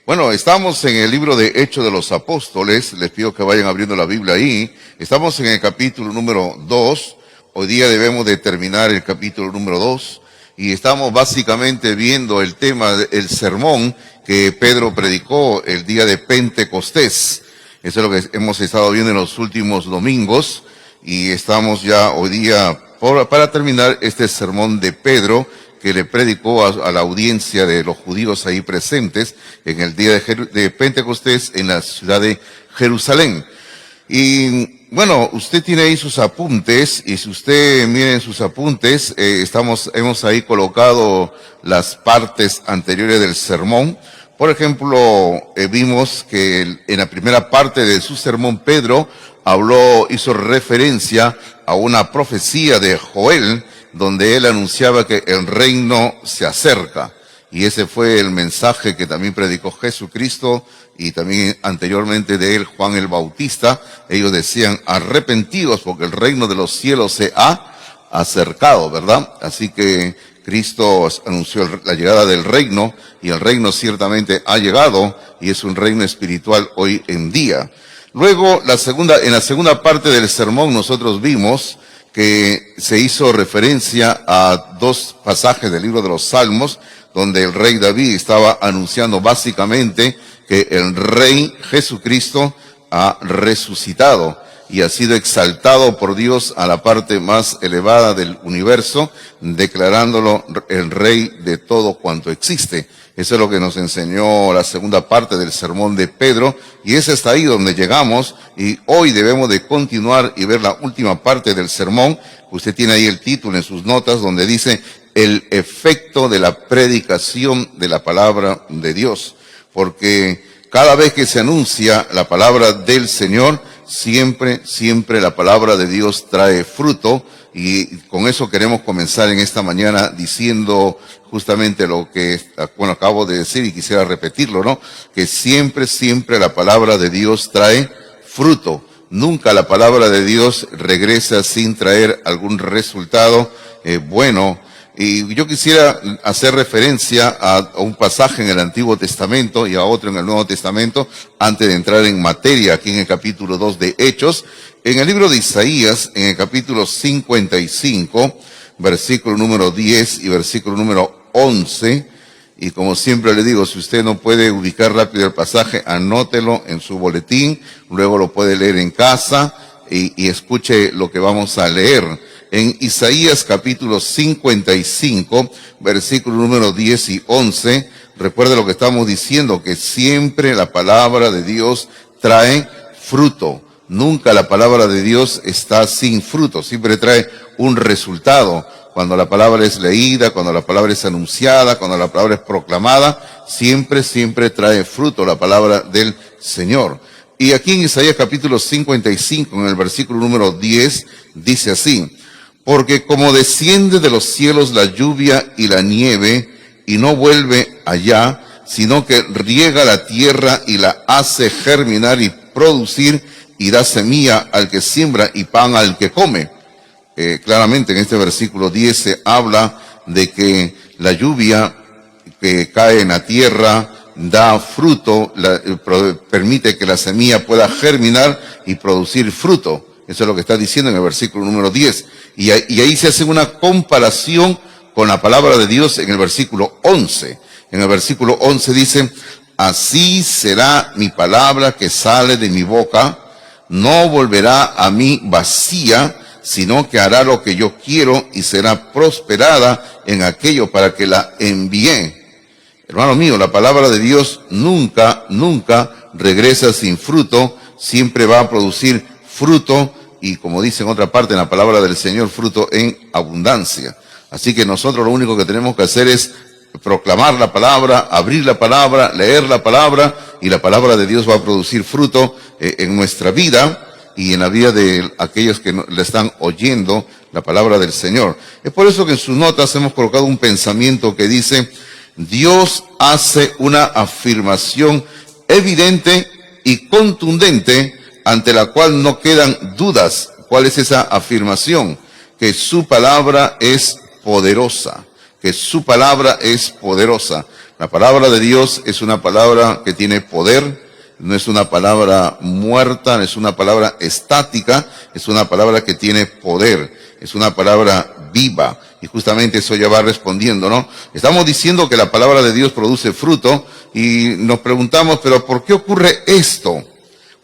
Bueno, estamos en el libro de Hechos de los Apóstoles. Les pido que vayan abriendo la Biblia ahí. Estamos en el capítulo número 2. Hoy día debemos de terminar el capítulo número 2. Y estamos básicamente viendo el tema del sermón que Pedro predicó el día de Pentecostés. Eso es lo que hemos estado viendo en los últimos domingos. Y estamos ya hoy día para terminar este sermón de Pedro, que le predicó a la audiencia de los judíos ahí presentes en el día de Pentecostés en la ciudad de Jerusalén. Y bueno, usted tiene ahí sus apuntes, y si usted mira en sus apuntes, hemos ahí colocado las partes anteriores del sermón. Por ejemplo, vimos que en la primera parte de su sermón Pedro hizo referencia a una profecía de Joel, donde él anunciaba que el reino se acerca. Y ese fue el mensaje que también predicó Jesucristo, y también anteriormente de él Juan el Bautista. Ellos decían: arrepentidos, porque el reino de los cielos se ha acercado, ¿verdad? Así que Cristo anunció la llegada del reino, y el reino ciertamente ha llegado, y es un reino espiritual hoy en día. Luego, en la segunda parte del sermón nosotros vimos que se hizo referencia a dos pasajes del libro de los Salmos, donde el rey David estaba anunciando básicamente que el rey Jesucristo ha resucitado y ha sido exaltado por Dios a la parte más elevada del universo, declarándolo el rey de todo cuanto existe. Eso es lo que nos enseñó la segunda parte del sermón de Pedro, y es hasta ahí donde llegamos, y hoy debemos de continuar y ver la última parte del sermón. Usted tiene ahí el título en sus notas, donde dice: el efecto de la predicación de la palabra de Dios. Porque cada vez que se anuncia la palabra del Señor, siempre la palabra de Dios trae fruto. Y con eso queremos comenzar en esta mañana diciendo justamente lo que, bueno, acabo de decir y quisiera repetirlo, ¿no? Que siempre la palabra de Dios trae fruto. Nunca la palabra de Dios regresa sin traer algún resultado bueno. Y yo quisiera hacer referencia a un pasaje en el Antiguo Testamento y a otro en el Nuevo Testamento, antes de entrar en materia aquí en el capítulo 2 de Hechos. En el libro de Isaías, en el capítulo 55, versículo número 10 y versículo número 11, y como siempre le digo, si usted no puede ubicar rápido el pasaje, anótelo en su boletín, luego lo puede leer en casa y escuche lo que vamos a leer. En Isaías capítulo 55, versículo número 10 y 11, recuerde lo que estamos diciendo, que siempre la palabra de Dios trae fruto. Nunca la palabra de Dios está sin fruto, siempre trae un resultado. Cuando la palabra es leída, cuando la palabra es anunciada, cuando la palabra es proclamada, siempre trae fruto la palabra del Señor. Y aquí en Isaías capítulo 55, en el versículo número 10, dice así: porque como desciende de los cielos la lluvia y la nieve, y no vuelve allá, sino que riega la tierra y la hace germinar y producir, y da semilla al que siembra y pan al que come. Claramente en este versículo 10 se habla de que la lluvia que cae en la tierra da fruto, permite que la semilla pueda germinar y producir fruto. Eso es lo que está diciendo en el versículo número 10. Y ahí se hace una comparación con la palabra de Dios en el versículo 11. En el versículo 11 dice: así será mi palabra que sale de mi boca, no volverá a mí vacía, sino que hará lo que yo quiero y será prosperada en aquello para que la envié. Hermano mío, la palabra de Dios nunca regresa sin fruto, siempre va a producir fruto, y como dice en otra parte en la palabra del Señor, fruto en abundancia. Así que nosotros lo único que tenemos que hacer es proclamar la palabra, abrir la palabra, leer la palabra, y la palabra de Dios va a producir fruto en nuestra vida y en la vida de aquellos que le están oyendo la palabra del Señor. Es por eso que en sus notas hemos colocado un pensamiento que dice: Dios hace una afirmación evidente y contundente ante la cual no quedan dudas. ¿Cuál es esa afirmación? Que su palabra es poderosa. Que su palabra es poderosa. La palabra de Dios es una palabra que tiene poder, no es una palabra muerta, no es una palabra estática, es una palabra que tiene poder, es una palabra viva. Y justamente eso ya va respondiendo, ¿no? Estamos diciendo que la palabra de Dios produce fruto y nos preguntamos, pero ¿por qué ocurre esto?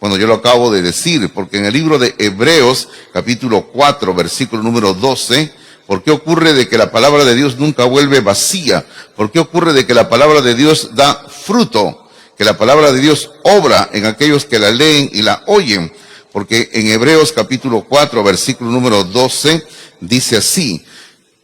Bueno, yo lo acabo de decir, porque en el libro de Hebreos, capítulo 4, versículo número 12, ¿por qué ocurre de que la palabra de Dios nunca vuelve vacía? ¿Por qué ocurre de que la palabra de Dios da fruto? Que la palabra de Dios obra en aquellos que la leen y la oyen. Porque en Hebreos capítulo 4, versículo número 12, dice así: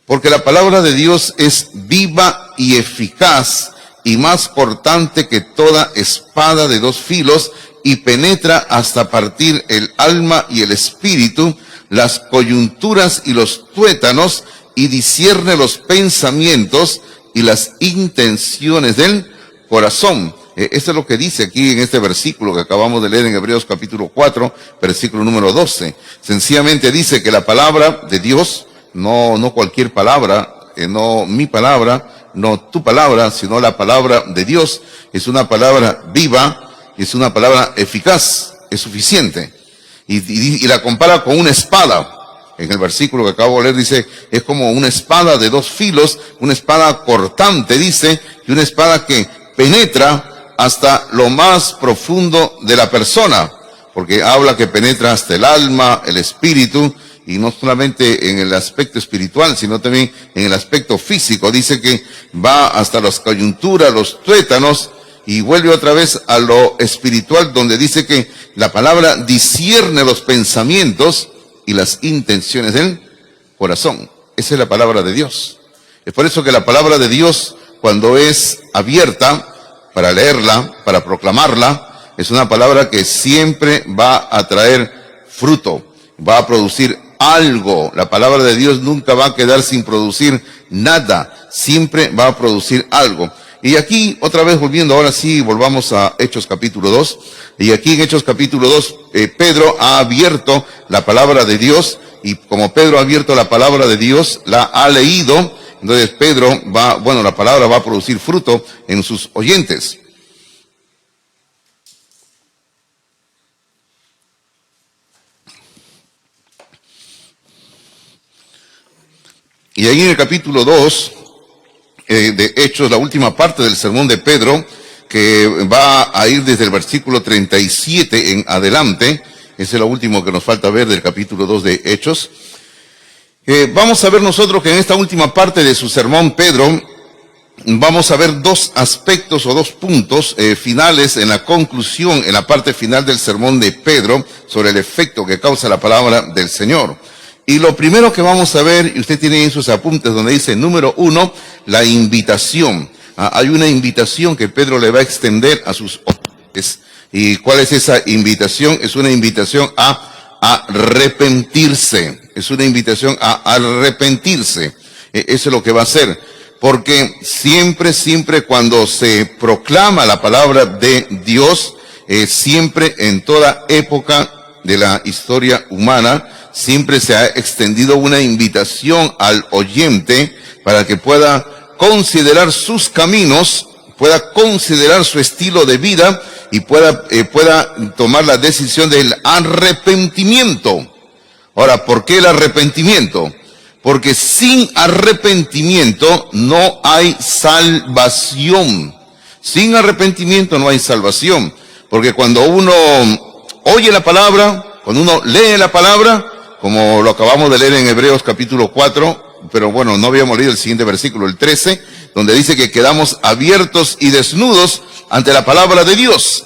porque la palabra de Dios es viva y eficaz y más cortante que toda espada de dos filos y penetra hasta partir el alma y el espíritu, las coyunturas y los tuétanos, y discierne los pensamientos y las intenciones del corazón. Esto es lo que dice aquí en este versículo que acabamos de leer en Hebreos capítulo 4, versículo número 12. Sencillamente dice que la palabra de Dios, no cualquier palabra, no mi palabra, no tu palabra, sino la palabra de Dios, es una palabra viva, es una palabra eficaz, es suficiente. Y la compara con una espada. En el versículo que acabo de leer dice, es como una espada de dos filos, una espada cortante, dice, y una espada que penetra hasta lo más profundo de la persona, porque habla que penetra hasta el alma, el espíritu, y no solamente en el aspecto espiritual, sino también en el aspecto físico. Dice que va hasta las coyunturas, los tuétanos, y vuelve otra vez a lo espiritual, donde dice que la palabra discierne los pensamientos y las intenciones del corazón. Esa es la palabra de Dios. Es por eso que la palabra de Dios, cuando es abierta para leerla, para proclamarla, es una palabra que siempre va a traer fruto, va a producir algo. La palabra de Dios nunca va a quedar sin producir nada, siempre va a producir algo. Y aquí, otra vez volviendo, ahora sí, volvamos a Hechos capítulo 2. Y aquí en Hechos capítulo 2, Pedro ha abierto la palabra de Dios. Y como Pedro ha abierto la palabra de Dios, la ha leído. Entonces Pedro la palabra va a producir fruto en sus oyentes. Y ahí en el capítulo 2, de Hechos, la última parte del sermón de Pedro, que va a ir desde el versículo 37 en adelante, ese es lo último que nos falta ver del capítulo 2 de Hechos. Vamos a ver nosotros que en esta última parte de su sermón, Pedro, vamos a ver dos aspectos o dos puntos finales en la conclusión, en la parte final del sermón de Pedro, sobre el efecto que causa la palabra del Señor. Y lo primero que vamos a ver, y usted tiene en sus apuntes donde dice, número 1, la invitación. Hay una invitación que Pedro le va a extender a sus oyentes. ¿Y cuál es esa invitación? Es una invitación a arrepentirse. Es una invitación a arrepentirse. Eso es lo que va a hacer. Porque siempre cuando se proclama la palabra de Dios, siempre en toda época de la historia humana, siempre se ha extendido una invitación al oyente para que pueda considerar sus caminos, pueda considerar su estilo de vida y pueda tomar la decisión del arrepentimiento. Ahora, ¿por qué el arrepentimiento? Porque sin arrepentimiento no hay salvación. Sin arrepentimiento no hay salvación. Porque cuando uno oye la palabra, cuando uno lee la palabra, como lo acabamos de leer en Hebreos capítulo 4, pero bueno, no habíamos leído el siguiente versículo, el 13, donde dice que quedamos abiertos y desnudos ante la palabra de Dios.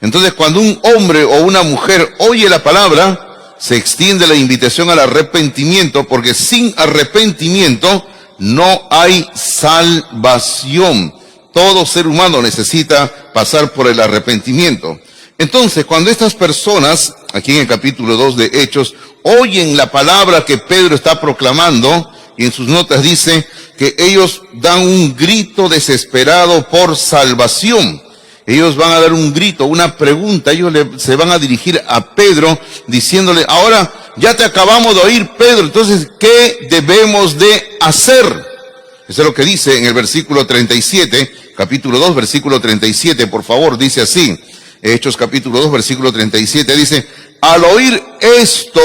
Entonces, cuando un hombre o una mujer oye la palabra, se extiende la invitación al arrepentimiento, porque sin arrepentimiento no hay salvación. Todo ser humano necesita pasar por el arrepentimiento. Entonces, cuando estas personas, aquí en el capítulo 2 de Hechos, oyen la palabra que Pedro está proclamando, y en sus notas dice que ellos dan un grito desesperado por salvación. Ellos van a dar un grito, una pregunta, ellos se van a dirigir a Pedro diciéndole, ahora ya te acabamos de oír, Pedro, entonces, ¿qué debemos de hacer? Eso es lo que dice en el versículo 37, capítulo 2, versículo 37, por favor, dice así. Hechos capítulo 2, versículo 37, dice: al oír esto,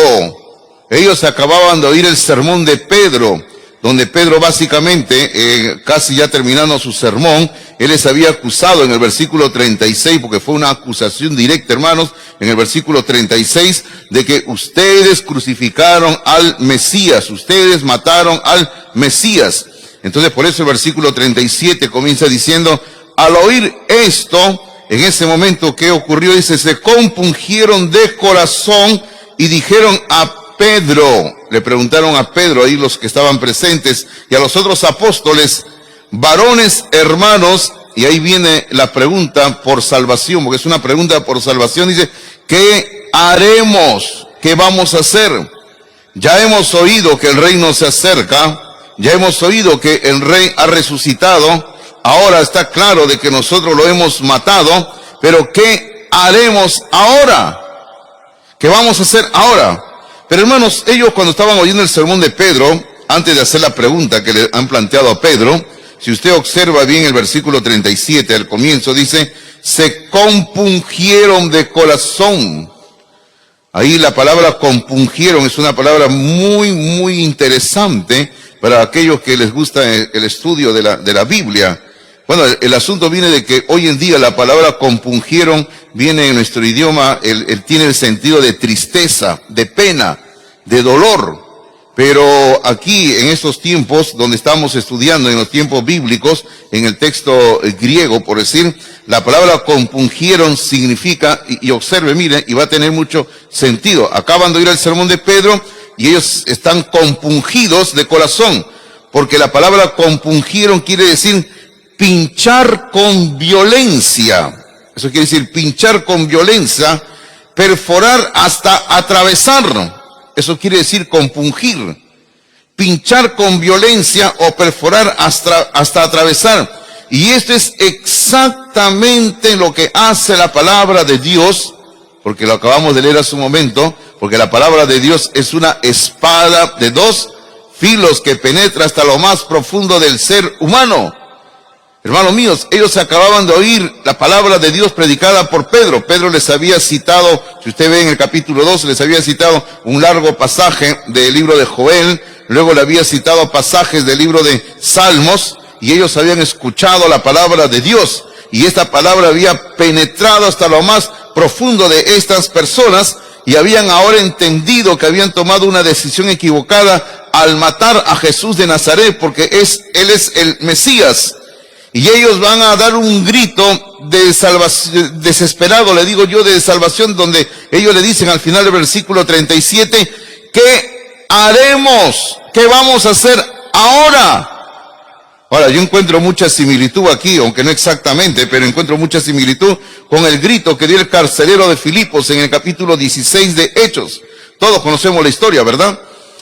ellos acababan de oír el sermón de Pedro, donde Pedro básicamente, casi ya terminando su sermón, él les había acusado en el versículo 36, porque fue una acusación directa, hermanos, en el versículo 36, de que ustedes crucificaron al Mesías, ustedes mataron al Mesías. Entonces por eso el versículo 37 comienza diciendo: al oír esto, en ese momento, ¿qué ocurrió? Dice: se compungieron de corazón y dijeron a Pedro, le preguntaron a Pedro, ahí los que estaban presentes, y a los otros apóstoles: varones hermanos, y ahí viene la pregunta por salvación, porque es una pregunta por salvación. Dice: ¿qué haremos? ¿Qué vamos a hacer? Ya hemos oído que el reino se acerca, ya hemos oído que el rey ha resucitado, ahora está claro de que nosotros lo hemos matado, pero ¿qué haremos ahora? ¿Qué vamos a hacer ahora? Pero hermanos, ellos cuando estaban oyendo el sermón de Pedro, antes de hacer la pregunta que le han planteado a Pedro, si usted observa bien el versículo 37, al comienzo dice: se compungieron de corazón. Ahí la palabra compungieron es una palabra muy interesante para aquellos que les gusta el estudio de la Biblia. Bueno, el asunto viene de que hoy en día la palabra compungieron viene en nuestro idioma, tiene el sentido de tristeza, de pena, de dolor. Pero aquí, en estos tiempos, donde estamos estudiando, en los tiempos bíblicos, en el texto griego, por decir, la palabra compungieron significa, y observe, mire, y va a tener mucho sentido. Acaban de oír el sermón de Pedro, y ellos están compungidos de corazón, porque la palabra compungieron quiere decir pinchar con violencia. Eso quiere decir pinchar con violencia, perforar hasta atravesar. Eso quiere decir compungir. Pinchar con violencia o perforar hasta atravesar. Y esto es exactamente lo que hace la palabra de Dios, porque lo acabamos de leer hace un momento, porque la palabra de Dios es una espada de dos filos que penetra hasta lo más profundo del ser humano. Hermanos míos, ellos acababan de oír la palabra de Dios predicada por Pedro. Pedro les había citado, si usted ve en el capítulo 2, les había citado un largo pasaje del libro de Joel, luego le había citado pasajes del libro de Salmos, y ellos habían escuchado la palabra de Dios, y esta palabra había penetrado hasta lo más profundo de estas personas, y habían ahora entendido que habían tomado una decisión equivocada al matar a Jesús de Nazaret, porque Él es el Mesías. Y ellos van a dar un grito de salvación, desesperado, le digo yo, de salvación, donde ellos le dicen al final del versículo 37, ¿qué haremos? ¿Qué vamos a hacer ahora? Ahora, yo encuentro mucha similitud aquí, aunque no exactamente, pero encuentro mucha similitud con el grito que dio el carcelero de Filipos en el capítulo 16 de Hechos. Todos conocemos la historia, ¿verdad?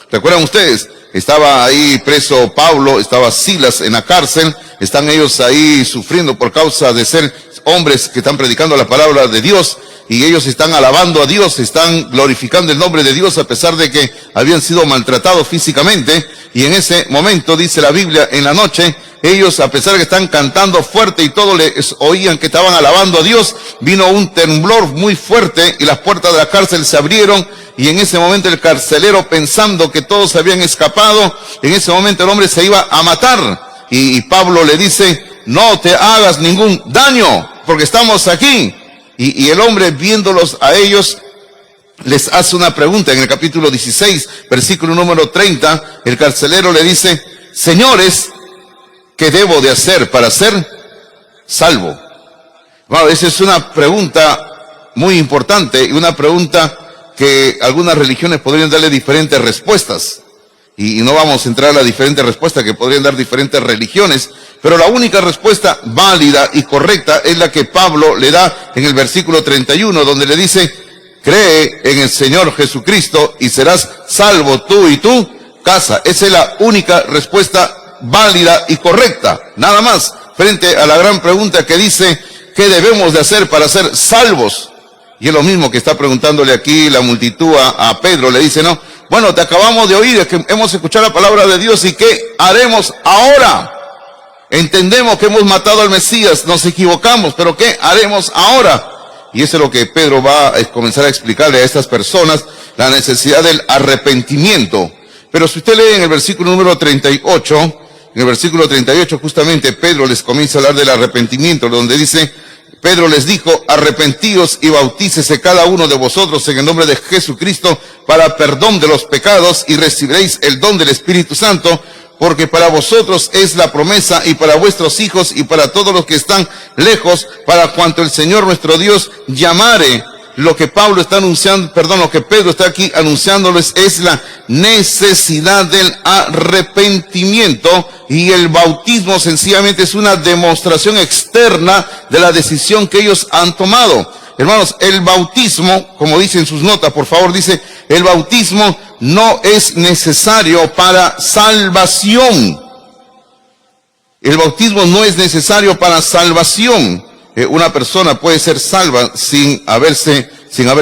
¿Recuerdan ustedes? Estaba ahí preso Pablo, estaba Silas en la cárcel, están ellos ahí sufriendo por causa de ser hombres que están predicando la palabra de Dios, y ellos están alabando a Dios, están glorificando el nombre de Dios a pesar de que habían sido maltratados físicamente. Y en ese momento, dice la Biblia, en la noche, ellos, a pesar de que están cantando fuerte y todo les oían que estaban alabando a Dios, vino un temblor muy fuerte y las puertas de la cárcel se abrieron. Y en ese momento el carcelero, pensando que todos habían escapado, en ese momento el hombre se iba a matar. Y Pablo le dice: no te hagas ningún daño, porque estamos aquí. Y el hombre, viéndolos a ellos, les hace una pregunta. En el capítulo 16, versículo número 30, el carcelero le dice: señores, ¿qué debo de hacer para ser salvo? Bueno, esa es una pregunta muy importante, y una pregunta que algunas religiones podrían darle diferentes respuestas. Y no vamos a entrar a las diferentes respuestas que podrían dar diferentes religiones, pero la única respuesta válida y correcta es la que Pablo le da en el versículo 31, donde le dice: cree en el Señor Jesucristo y serás salvo tú y tu casa. Esa es la única respuesta válida y correcta, nada más, frente a la gran pregunta que dice: ¿qué debemos de hacer para ser salvos? Y es lo mismo que está preguntándole aquí la multitud a Pedro. Le dice: no, Bueno, te acabamos de oír, que hemos escuchado la palabra de Dios, ¿y qué haremos ahora? Entendemos que hemos matado al Mesías, nos equivocamos, pero ¿qué haremos ahora? Y eso es lo que Pedro va a comenzar a explicarle a estas personas, la necesidad del arrepentimiento. Pero si usted lee en el versículo número 38, en el versículo 38 justamente Pedro les comienza a hablar del arrepentimiento, donde dice, Pedro les dijo, arrepentíos y bautícese cada uno de vosotros en el nombre de Jesucristo para perdón de los pecados y recibiréis el don del Espíritu Santo, porque para vosotros es la promesa y para vuestros hijos y para todos los que están lejos, para cuanto el Señor nuestro Dios llamare. Lo que Pablo está anunciando, lo que Pedro está aquí anunciándoles es la necesidad del arrepentimiento, y el bautismo sencillamente es una demostración externa de la decisión que ellos han tomado. Hermanos, el bautismo, como dice en sus notas, por favor, dice, el bautismo no es necesario para salvación. El bautismo no es necesario para salvación. Una persona puede ser salva sin haber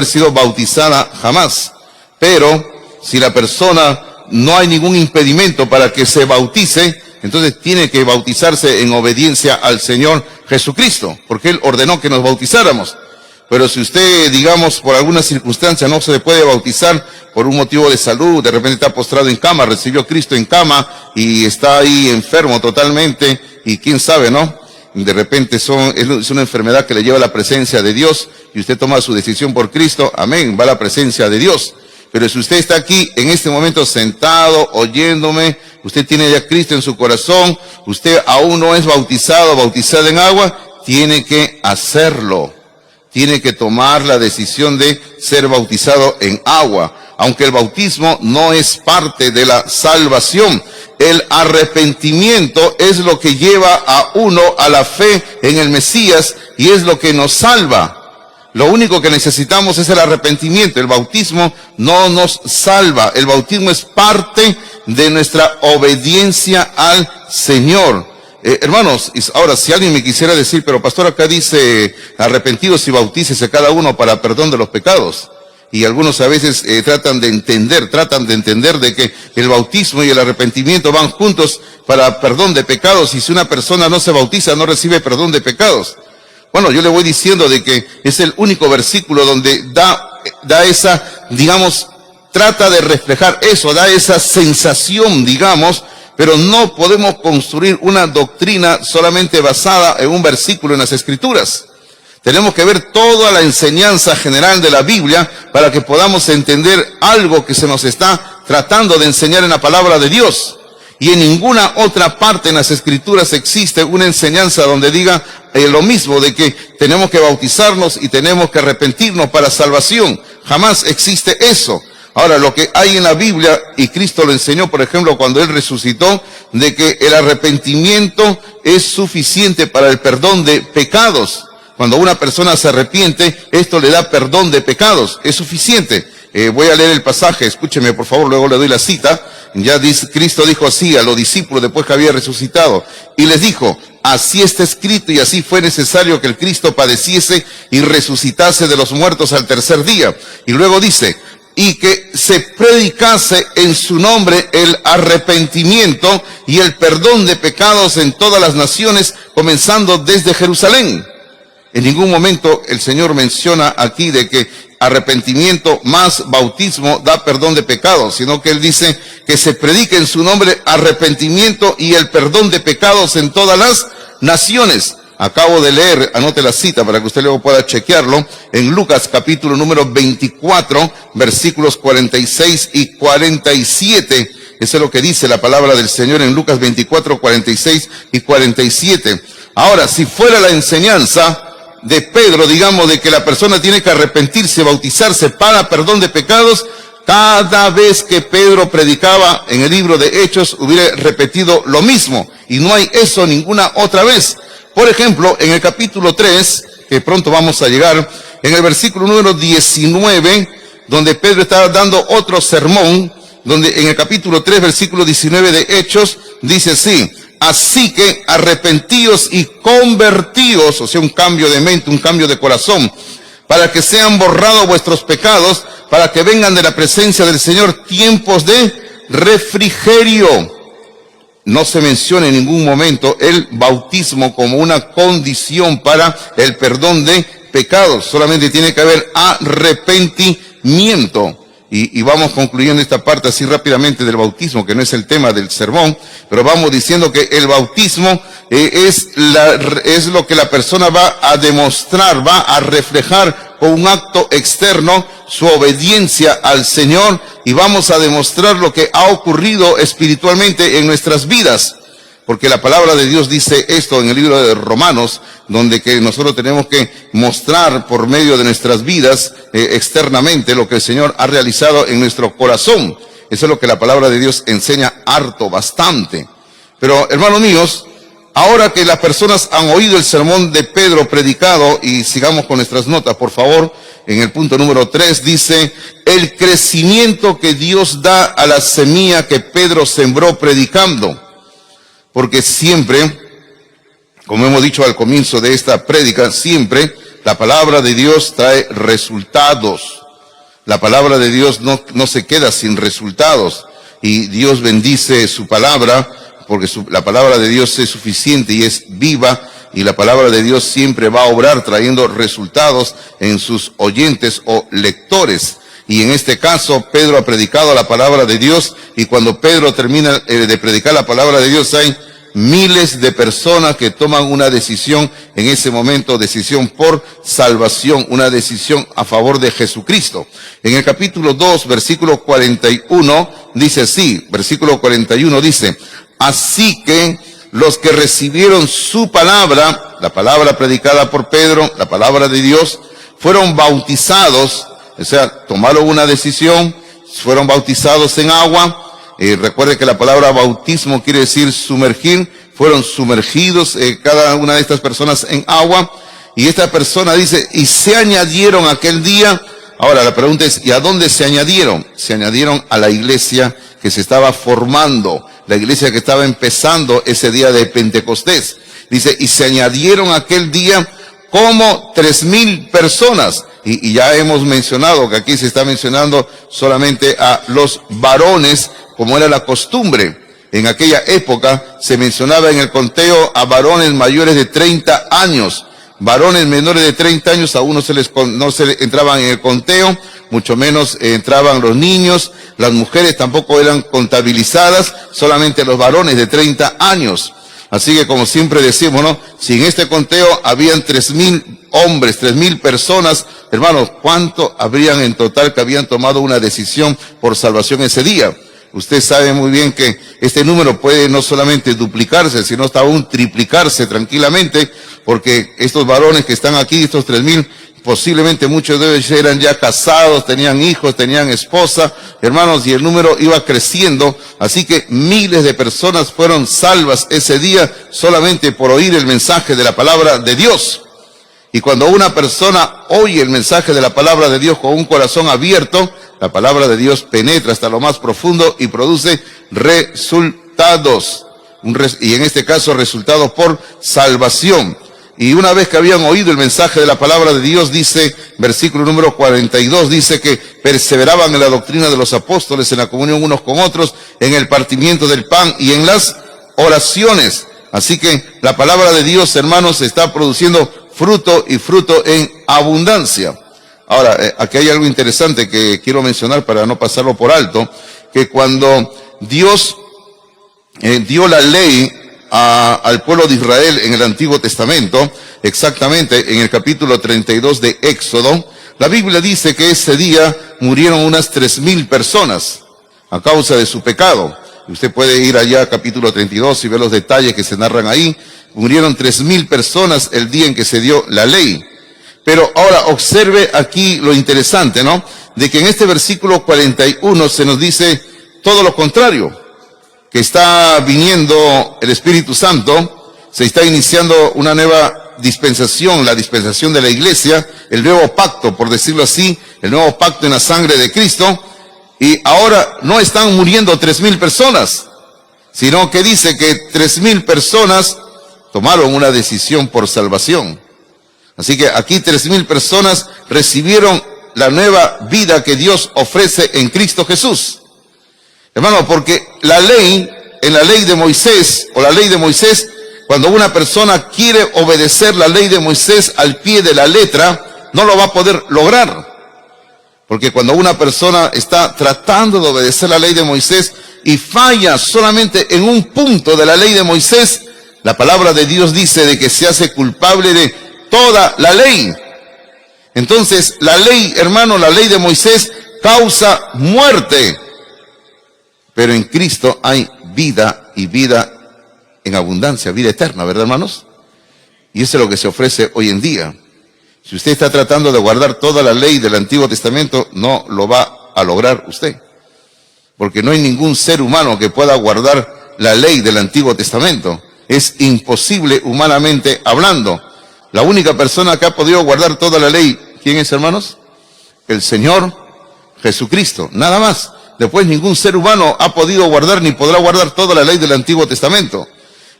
sido bautizada jamás. Pero si la persona no hay ningún impedimento para que se bautice, entonces tiene que bautizarse en obediencia al Señor Jesucristo, porque Él ordenó que nos bautizáramos. Pero si usted, digamos, por alguna circunstancia no se puede bautizar por un motivo de salud, de repente está postrado en cama, recibió a Cristo en cama y está ahí enfermo totalmente, y quién sabe, ¿no? De repente es una enfermedad que le lleva a la presencia de Dios y usted toma su decisión por Cristo, amén, va a la presencia de Dios. Pero si usted está aquí en este momento sentado, oyéndome, usted tiene ya a Cristo en su corazón, usted aún no es bautizado en agua, tiene que hacerlo. Tiene que tomar la decisión de ser bautizado en agua, aunque el bautismo no es parte de la salvación. El arrepentimiento es lo que lleva a uno a la fe en el Mesías y es lo que nos salva. Lo único que necesitamos es el arrepentimiento. El bautismo no nos salva. El bautismo es parte de nuestra obediencia al Señor. Hermanos, ahora si alguien me quisiera decir, pero pastor, acá dice arrepentidos y bautícese cada uno para perdón de los pecados. Y algunos a veces tratan de entender de que el bautismo y el arrepentimiento van juntos para perdón de pecados, y si una persona no se bautiza no recibe perdón de pecados. Bueno, yo le voy diciendo de que es el único versículo donde da esa, digamos, trata de reflejar eso, da esa sensación, digamos, pero no podemos construir una doctrina solamente basada en un versículo en las Escrituras. Tenemos que ver toda la enseñanza general de la Biblia para que podamos entender algo que se nos está tratando de enseñar en la palabra de Dios. Y en ninguna otra parte en las Escrituras existe una enseñanza donde diga lo mismo, de que tenemos que bautizarnos y tenemos que arrepentirnos para salvación. Jamás existe eso. Ahora, lo que hay en la Biblia, y Cristo lo enseñó, por ejemplo, cuando Él resucitó, de que el arrepentimiento es suficiente para el perdón de pecados. Cuando una persona se arrepiente, esto le da perdón de pecados, es suficiente. Voy a leer el pasaje, escúcheme por favor, luego le doy la cita. Ya dice, Cristo dijo así a los discípulos después que había resucitado, y les dijo, así está escrito y así fue necesario que el Cristo padeciese y resucitase de los muertos al tercer día. Y luego dice, y que se predicase en su nombre el arrepentimiento y el perdón de pecados en todas las naciones, comenzando desde Jerusalén. En ningún momento el Señor menciona aquí de que arrepentimiento más bautismo da perdón de pecados, sino que Él dice que se predique en su nombre arrepentimiento y el perdón de pecados en todas las naciones. Acabo de leer, anote la cita para que usted luego pueda chequearlo, en Lucas capítulo número 24, versículos 46 y 47. Eso es lo que dice la palabra del Señor en Lucas 24, 46 y 47. Ahora, si fuera la enseñanza de Pedro, digamos, de que la persona tiene que arrepentirse, bautizarse para perdón de pecados, cada vez que Pedro predicaba en el libro de Hechos hubiera repetido lo mismo, y no hay eso ninguna otra vez. Por ejemplo, en el capítulo 3, que pronto vamos a llegar, en el versículo número 19, donde Pedro estaba dando otro sermón, donde en el capítulo 3, versículo 19 de Hechos, dice así, así que arrepentíos y convertíos, o sea, un cambio de mente, un cambio de corazón, para que sean borrados vuestros pecados, para que vengan de la presencia del Señor tiempos de refrigerio. No se menciona en ningún momento el bautismo como una condición para el perdón de pecados. Solamente tiene que haber arrepentimiento. Y vamos concluyendo esta parte así rápidamente del bautismo, que no es el tema del sermón, pero vamos diciendo que el bautismo es lo que la persona va a demostrar, va a reflejar con un acto externo su obediencia al Señor, y vamos a demostrar lo que ha ocurrido espiritualmente en nuestras vidas. Porque la palabra de Dios dice esto en el libro de Romanos, donde que nosotros tenemos que mostrar por medio de nuestras vidas externamente lo que el Señor ha realizado en nuestro corazón. Eso es lo que la palabra de Dios enseña harto, bastante. Pero, hermanos míos, ahora que las personas han oído el sermón de Pedro predicado, y sigamos con nuestras notas, por favor, en el punto número 3 dice, el crecimiento que Dios da a la semilla que Pedro sembró predicando. Porque siempre, como hemos dicho al comienzo de esta prédica, siempre la palabra de Dios trae resultados. La palabra de Dios no se queda sin resultados. Y Dios bendice su palabra, porque la palabra de Dios es suficiente y es viva. Y la palabra de Dios siempre va a obrar trayendo resultados en sus oyentes o lectores. Y en este caso, Pedro ha predicado la palabra de Dios, y cuando Pedro termina de predicar la palabra de Dios, hay miles de personas que toman una decisión en ese momento, decisión por salvación, una decisión a favor de Jesucristo. En el capítulo 2, versículo 41, dice así, versículo 41 dice, así que los que recibieron su palabra, la palabra predicada por Pedro, la palabra de Dios, fueron bautizados. O sea, tomaron una decisión, fueron bautizados en agua. Recuerde que la palabra bautismo quiere decir sumergir. Fueron sumergidos cada una de estas personas en agua. Y esta persona dice, y se añadieron aquel día. Ahora la pregunta es, ¿y a dónde se añadieron? Se añadieron a la iglesia que se estaba formando, la iglesia que estaba empezando ese día de Pentecostés. Dice, y se añadieron aquel día como 3,000 personas. Y ya hemos mencionado que aquí se está mencionando solamente a los varones, como era la costumbre. En aquella época se mencionaba en el conteo a varones mayores de 30 años. Varones menores de 30 años aún no se entraban en el conteo, mucho menos entraban los niños. Las mujeres tampoco eran contabilizadas, solamente los varones de 30 años. Así que, como siempre decimos, ¿no? Si en este conteo habían 3,000 hombres, 3,000 personas, hermanos, ¿cuánto habrían en total que habían tomado una decisión por salvación ese día? Usted sabe muy bien que este número puede no solamente duplicarse, sino hasta aún triplicarse tranquilamente, porque estos varones que están aquí, estos 3,000, posiblemente muchos de ellos eran ya casados, tenían hijos, tenían esposa, hermanos, y el número iba creciendo. Así que miles de personas fueron salvas ese día solamente por oír el mensaje de la palabra de Dios. Y cuando una persona oye el mensaje de la palabra de Dios con un corazón abierto, la palabra de Dios penetra hasta lo más profundo y produce resultados. Y en este caso, resultados por salvación. Y una vez que habían oído el mensaje de la palabra de Dios, dice, versículo número 42, dice que perseveraban en la doctrina de los apóstoles, en la comunión unos con otros, en el partimiento del pan y en las oraciones. Así que la palabra de Dios, hermanos, está produciendo fruto, y fruto en abundancia. Ahora, aquí hay algo interesante que quiero mencionar para no pasarlo por alto, que cuando Dios dio la ley al pueblo de Israel en el Antiguo Testamento, exactamente en el capítulo 32 de Éxodo, la Biblia dice que ese día murieron unas 3,000 personas a causa de su pecado. Y usted puede ir allá a capítulo 32 y ver los detalles que se narran ahí. Murieron 3,000 personas el día en que se dio la ley. Pero ahora observe aquí lo interesante, ¿no? De que en este versículo 41 se nos dice todo lo contrario, que está viniendo el Espíritu Santo, se está iniciando una nueva dispensación, la dispensación de la iglesia, el nuevo pacto, por decirlo así, el nuevo pacto en la sangre de Cristo. Y ahora no están muriendo 3,000 personas, sino que dice que 3,000 personas tomaron una decisión por salvación. Así que aquí 3,000 personas recibieron la nueva vida que Dios ofrece en Cristo Jesús. Hermano, porque la ley, en la ley de Moisés, o la ley de Moisés, cuando una persona quiere obedecer la ley de Moisés al pie de la letra, no lo va a poder lograr. Porque cuando una persona está tratando de obedecer la ley de Moisés y falla solamente en un punto de la ley de Moisés, la palabra de Dios dice de que se hace culpable de toda la ley. Entonces, la ley, hermano, la ley de Moisés causa muerte. Pero en Cristo hay vida, y vida en abundancia, vida eterna, ¿verdad, hermanos? Y eso es lo que se ofrece hoy en día. Si usted está tratando de guardar toda la ley del Antiguo Testamento, no lo va a lograr usted. Porque no hay ningún ser humano que pueda guardar la ley del Antiguo Testamento. Es imposible humanamente hablando. La única persona que ha podido guardar toda la ley, ¿quién es, hermanos? El Señor Jesucristo, nada más. Después ningún ser humano ha podido guardar ni podrá guardar toda la ley del Antiguo Testamento.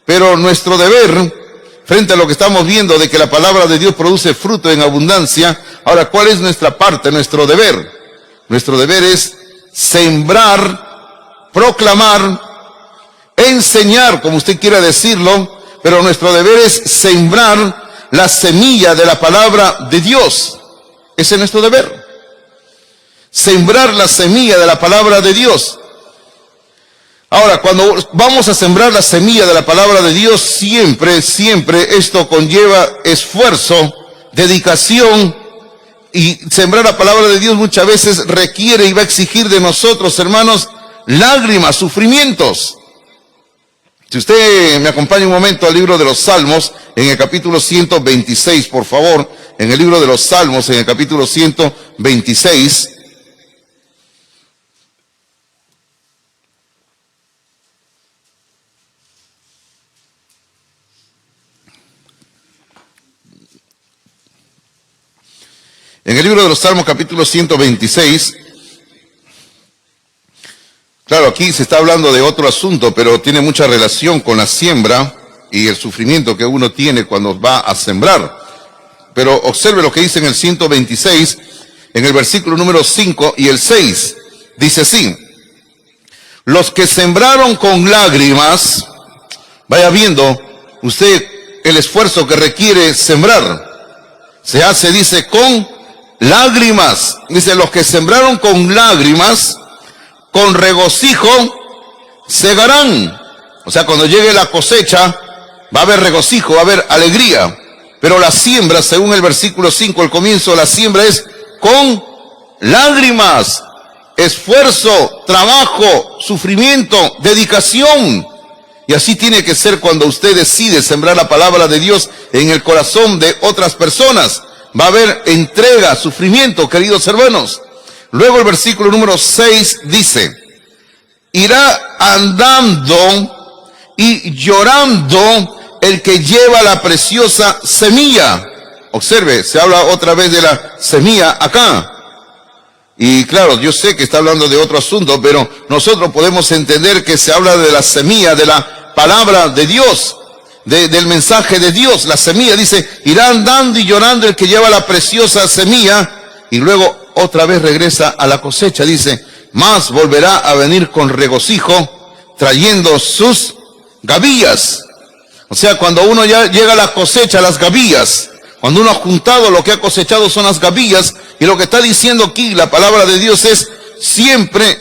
Pero nuestro deber, frente a lo que estamos viendo de que la palabra de Dios produce fruto en abundancia, ahora, ¿cuál es nuestra parte, nuestro deber? Nuestro deber es sembrar, proclamar, enseñar, como usted quiera decirlo, pero nuestro deber es sembrar la semilla de la palabra de Dios. Ese es nuestro deber. Sembrar la semilla de la palabra de Dios. Ahora, cuando vamos a sembrar la semilla de la palabra de Dios, siempre esto conlleva esfuerzo, dedicación, y sembrar la palabra de Dios muchas veces requiere y va a exigir de nosotros, hermanos, lágrimas, sufrimientos. Si usted me acompaña un momento al libro de los Salmos, en el capítulo 126, por favor, en el libro de los Salmos, en el capítulo 126, en el libro de los Salmos, capítulo 126, claro, aquí se está hablando de otro asunto, pero tiene mucha relación con la siembra y el sufrimiento que uno tiene cuando va a sembrar. Pero observe lo que dice en el 126, en el versículo número 5 y el 6. Dice así: los que sembraron con lágrimas, vaya viendo usted el esfuerzo que requiere sembrar. Se hace, dice, con lágrimas. Dice, los que sembraron con lágrimas, con regocijo segarán. O sea, cuando llegue la cosecha, va a haber regocijo, va a haber alegría. Pero la siembra, según el versículo 5, el comienzo, la siembra es con lágrimas, esfuerzo, trabajo, sufrimiento, dedicación. Y así tiene que ser cuando usted decide sembrar la palabra de Dios en el corazón de otras personas. Va a haber entrega, sufrimiento, queridos hermanos. Luego el versículo número 6 dice: irá andando y llorando el que lleva la preciosa semilla. Observe, se habla otra vez de la semilla acá. Y claro, yo sé que está hablando de otro asunto, pero nosotros podemos entender que se habla de la semilla, de la palabra de Dios, del mensaje de Dios. La semilla, dice, irá andando y llorando el que lleva la preciosa semilla. Y luego otra vez regresa a la cosecha, dice, mas volverá a venir con regocijo, trayendo sus gavillas. O sea, cuando uno ya llega a la cosecha, las gavillas, cuando uno ha juntado lo que ha cosechado son las gavillas, y lo que está diciendo aquí la palabra de Dios es, siempre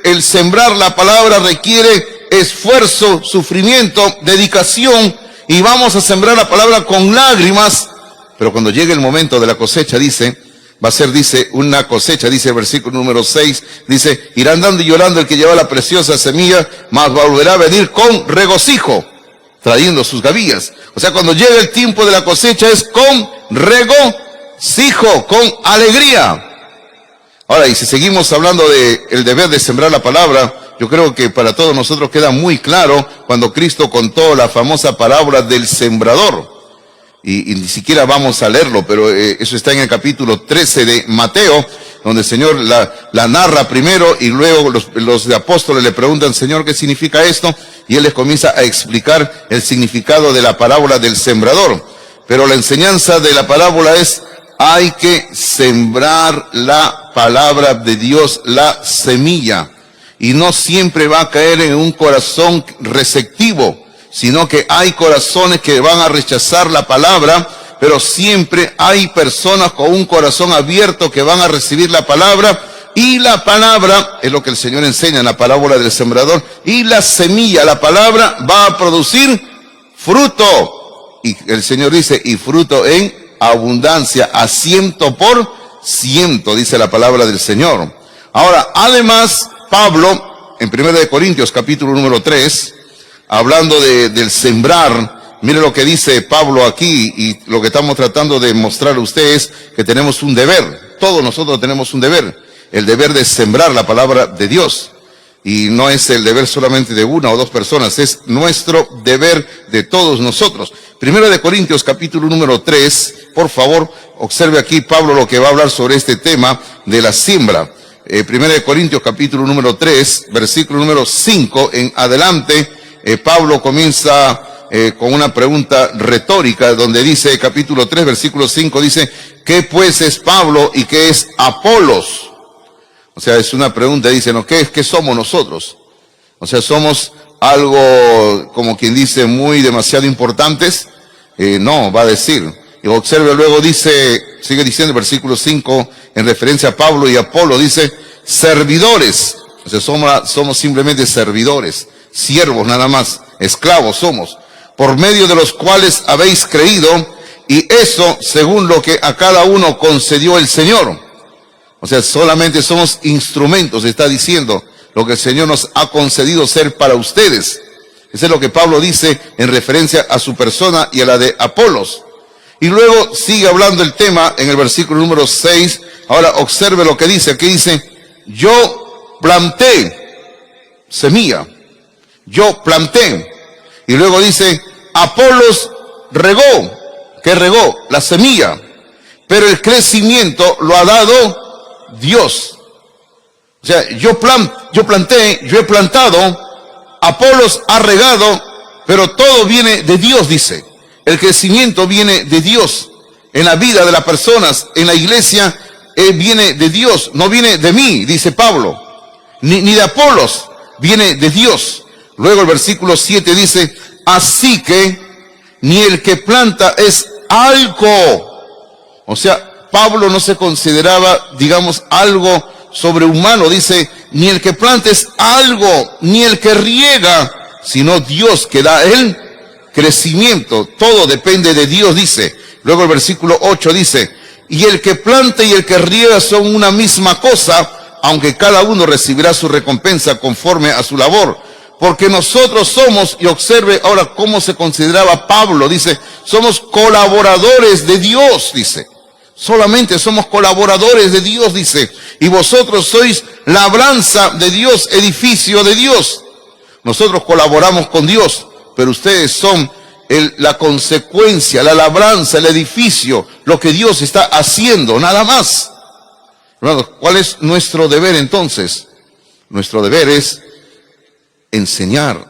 el sembrar la palabra requiere esfuerzo, sufrimiento, dedicación, y vamos a sembrar la palabra con lágrimas, pero cuando llegue el momento de la cosecha, dice, va a ser, dice, una cosecha, dice el versículo número 6, dice, irá andando y llorando el que lleva la preciosa semilla, mas volverá a venir con regocijo, trayendo sus gavillas. O sea, cuando llega el tiempo de la cosecha es con regocijo, con alegría. Ahora, y si seguimos hablando de el deber de sembrar la palabra, yo creo que para todos nosotros queda muy claro cuando Cristo contó la famosa parábola del sembrador. Y ni siquiera vamos a leerlo, pero eso está en el capítulo 13 de Mateo, donde el Señor la narra primero y luego los apóstoles le preguntan, Señor, ¿qué significa esto? Y Él les comienza a explicar el significado de la parábola del sembrador. Pero la enseñanza de la parábola es hay que sembrar la palabra de Dios, la semilla. Y no siempre va a caer en un corazón receptivo, sino que hay corazones que van a rechazar la palabra, pero siempre hay personas con un corazón abierto que van a recibir la palabra. Y la palabra, es lo que el Señor enseña en la parábola del sembrador, y la semilla, la palabra, va a producir fruto. Y el Señor dice, y fruto en abundancia, a 100%, dice la palabra del Señor. Ahora, además, Pablo, en 1 Corintios capítulo número 3, hablando del sembrar, mire lo que dice Pablo aquí, y lo que estamos tratando de mostrar a ustedes, que tenemos un deber. Todos nosotros tenemos un deber, el deber de sembrar la palabra de Dios. Y no es el deber solamente de una o dos personas, es nuestro deber de todos nosotros. 1 Corintios capítulo número 3, por favor, observe aquí Pablo lo que va a hablar sobre este tema de la siembra. 1 Corintios capítulo número 3, versículo número 5 en adelante, Pablo comienza con una pregunta retórica, donde dice, capítulo 3, versículo 5, dice, ¿qué pues es Pablo y qué es Apolos? O sea, es una pregunta, dice, ¿no? ¿Qué somos nosotros? O sea, ¿somos algo, como quien dice, muy demasiado importantes? No, va a decir. Y observe luego, dice, sigue diciendo el versículo 5, en referencia a Pablo y Apolo, dice, servidores. O sea, somos simplemente servidores, siervos nada más, esclavos somos, por medio de los cuales habéis creído, y eso según lo que a cada uno concedió el Señor. O sea, solamente somos instrumentos, está diciendo, lo que el Señor nos ha concedido ser para ustedes. Eso es lo que Pablo dice en referencia a su persona y a la de Apolos. Y luego sigue hablando el tema en el versículo número 6. Ahora observe lo que dice. Aquí dice, yo planté semilla. Yo planté. Y luego dice, Apolos regó. ¿Qué regó? La semilla. Pero el crecimiento lo ha dado Dios. O sea, yo planté, yo he plantado, Apolos ha regado, pero todo viene de Dios, dice. El crecimiento viene de Dios. En la vida de las personas, en la iglesia, viene de Dios, no viene de mí, dice Pablo. Ni de Apolos, viene de Dios. Luego el versículo 7 dice, así que ni el que planta es algo. O sea, Pablo no se consideraba, digamos, algo sobrehumano. Dice, ni el que planta es algo, ni el que riega, sino Dios que da el crecimiento. Todo depende de Dios, dice. Luego el versículo 8 dice, y el que planta y el que riega son una misma cosa, aunque cada uno recibirá su recompensa conforme a su labor. Porque nosotros somos, y observe ahora cómo se consideraba Pablo, dice, somos colaboradores de Dios, dice. Solamente somos colaboradores de Dios, dice. Y vosotros sois labranza de Dios, edificio de Dios. Nosotros colaboramos con Dios, pero ustedes son la consecuencia, la labranza, el edificio, lo que Dios está haciendo, nada más. Hermanos, ¿cuál es nuestro deber entonces? Nuestro deber es enseñar,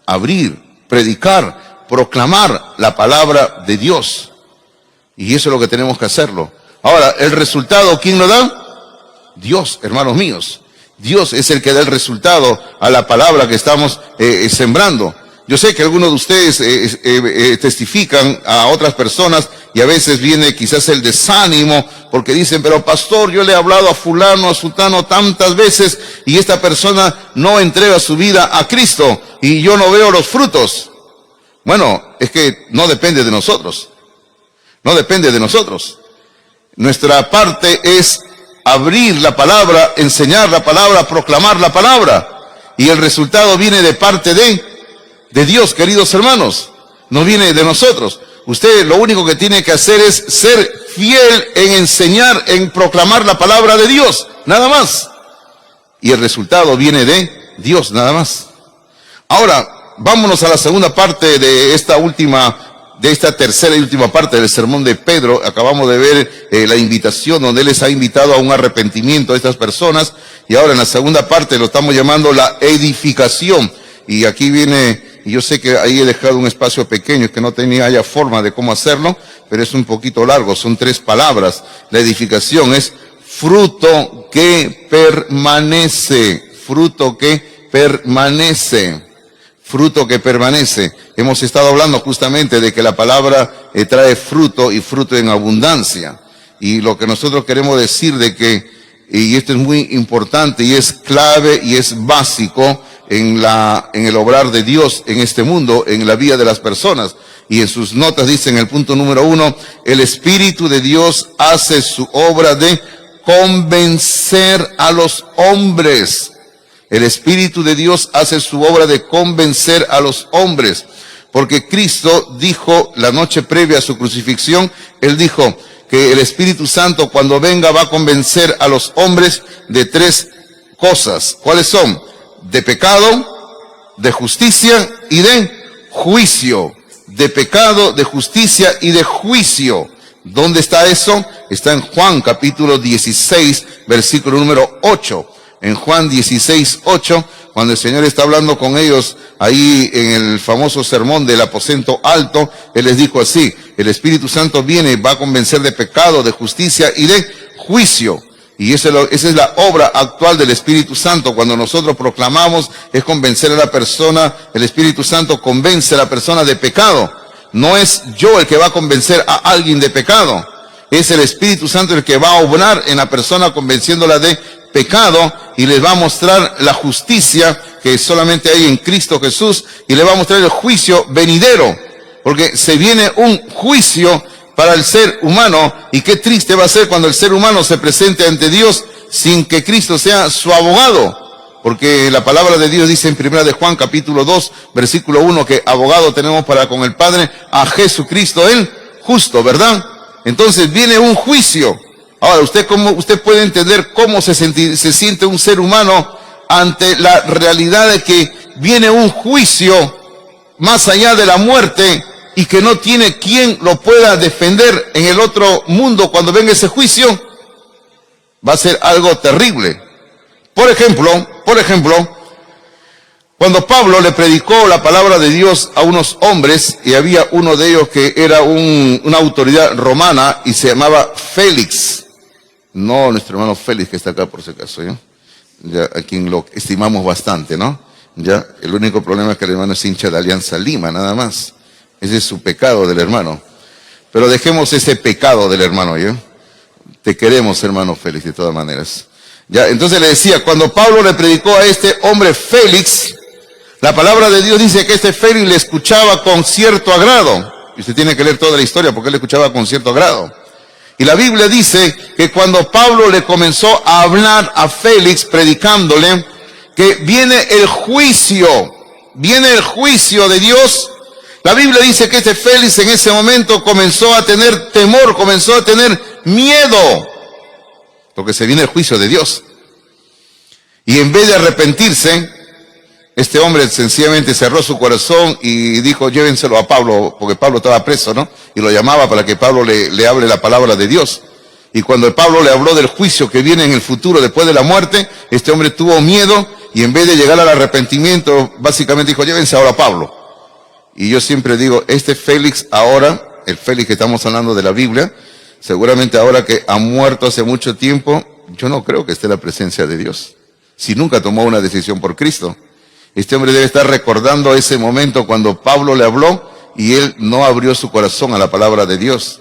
abrir, predicar, proclamar la palabra de Dios. Y eso es lo que tenemos que hacerlo. Ahora, el resultado, ¿quién lo da? Dios, hermanos míos. Dios es el que da el resultado a la palabra que estamos sembrando. Yo sé que algunos de ustedes testifican a otras personas y a veces viene quizás el desánimo porque dicen, pero pastor, yo le he hablado a fulano, a sultano tantas veces y esta persona no entrega su vida a Cristo y yo no veo los frutos. Bueno, es que no depende de nosotros. No depende de nosotros. Nuestra parte es abrir la palabra, enseñar la palabra, proclamar la palabra. Y el resultado viene de parte de Dios, queridos hermanos. No viene de nosotros. Usted lo único que tiene que hacer es ser fiel en enseñar, en proclamar la palabra de Dios. Nada más. Y el resultado viene de Dios, nada más. Ahora, vámonos a la segunda parte de esta tercera y última parte del sermón de Pedro. Acabamos de ver la invitación donde él les ha invitado a un arrepentimiento a estas personas. Y ahora en la segunda parte lo estamos llamando la edificación. Y aquí viene y yo sé que ahí he dejado un espacio pequeño que no tenía ya forma de cómo hacerlo, pero es un poquito largo, son 3 palabras. La edificación es fruto que permanece, fruto que permanece, fruto que permanece. Hemos estado hablando justamente de que la palabra trae fruto y fruto en abundancia. Y lo que nosotros queremos decir de que, y esto es muy importante y es clave y es básico en el obrar de Dios en este mundo, en la vida de las personas. Y en sus notas dice en el punto número 1, el Espíritu de Dios hace su obra de convencer a los hombres. El Espíritu de Dios hace su obra de convencer a los hombres. Porque Cristo dijo la noche previa a su crucifixión, Él dijo que el Espíritu Santo cuando venga va a convencer a los hombres de 3 cosas. ¿Cuáles son? De pecado, de justicia y de juicio. De pecado, de justicia y de juicio. ¿Dónde está eso? Está en Juan capítulo 16, versículo número 8. En Juan 16, 8, cuando el Señor está hablando con ellos ahí en el famoso sermón del aposento alto, Él les dijo así, el Espíritu Santo viene, va a convencer de pecado, de justicia y de juicio. Y esa es la obra actual del Espíritu Santo. Cuando nosotros proclamamos, es convencer a la persona, el Espíritu Santo convence a la persona de pecado. No es yo el que va a convencer a alguien de pecado. Es el Espíritu Santo el que va a obrar en la persona convenciéndola de pecado y les va a mostrar la justicia que solamente hay en Cristo Jesús y le va a mostrar el juicio venidero. Porque se viene un juicio para el ser humano y qué triste va a ser cuando el ser humano se presente ante Dios sin que Cristo sea su abogado. Porque la palabra de Dios dice en 1 de Juan capítulo 2 versículo 1 que abogado tenemos para con el Padre a Jesucristo el justo, ¿verdad? Entonces viene un juicio. Ahora, usted puede entender cómo se siente un ser humano ante la realidad de que viene un juicio más allá de la muerte y que no tiene quien lo pueda defender en el otro mundo cuando venga ese juicio. Va a ser algo terrible. Por ejemplo, cuando Pablo le predicó la palabra de Dios a unos hombres, y había uno de ellos que era una autoridad romana y se llamaba Félix. No nuestro hermano Félix que está acá por si acaso, ¿ya? Ya, a quien lo estimamos bastante, ¿no? Ya, el único problema es que el hermano es hincha de Alianza Lima, nada más. Ese es su pecado del hermano. Pero dejemos ese pecado del hermano, ¿ya? Te queremos, hermano Félix, de todas maneras. Ya, entonces le decía, cuando Pablo le predicó a este hombre Félix, la palabra de Dios dice que este Félix le escuchaba con cierto agrado. Y usted tiene que leer toda la historia porque él le escuchaba con cierto agrado. Y la Biblia dice que cuando Pablo le comenzó a hablar a Félix predicándole que viene el juicio de Dios, la Biblia dice que este Félix en ese momento comenzó a tener temor, comenzó a tener miedo, porque se viene el juicio de Dios. Y en vez de arrepentirse, este hombre sencillamente cerró su corazón y dijo, llévenselo a Pablo, porque Pablo estaba preso, ¿no? Y lo llamaba para que Pablo le hable la palabra de Dios. Y cuando Pablo le habló del juicio que viene en el futuro después de la muerte, este hombre tuvo miedo y en vez de llegar al arrepentimiento, básicamente dijo, llévense ahora a Pablo. Y yo siempre digo, este Félix ahora, el Félix que estamos hablando de la Biblia, seguramente ahora que ha muerto hace mucho tiempo, yo no creo que esté en la presencia de Dios. Si nunca tomó una decisión por Cristo. Este hombre debe estar recordando ese momento cuando Pablo le habló y él no abrió su corazón a la palabra de Dios.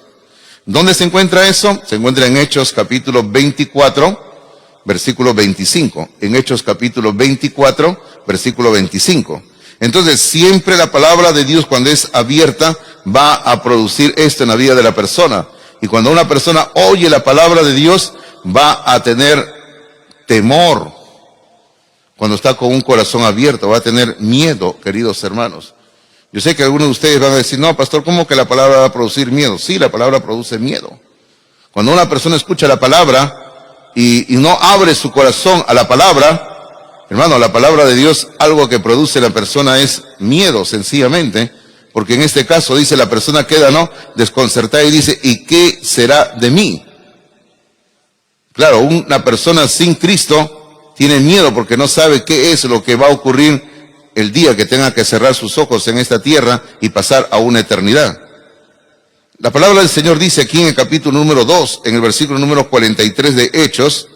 ¿Dónde se encuentra eso? Se encuentra en Hechos capítulo 24, versículo 25. En Hechos capítulo 24, versículo 25. Entonces, siempre la palabra de Dios cuando es abierta va a producir esto en la vida de la persona. Y cuando una persona oye la palabra de Dios va a tener temor. Cuando está con un corazón abierto, va a tener miedo, queridos hermanos. Yo sé que algunos de ustedes van a decir, no, pastor, ¿cómo que la palabra va a producir miedo? Sí, la palabra produce miedo. Cuando una persona escucha la palabra y no abre su corazón a la palabra, hermano, la palabra de Dios, algo que produce la persona es miedo, sencillamente. Porque en este caso, dice, la persona queda, ¿no?, desconcertada y dice, ¿y qué será de mí? Claro, una persona sin Cristo tiene miedo porque no sabe qué es lo que va a ocurrir el día que tenga que cerrar sus ojos en esta tierra y pasar a una eternidad. La palabra del Señor dice aquí en el capítulo número 2, en el versículo número 43 de Hechos,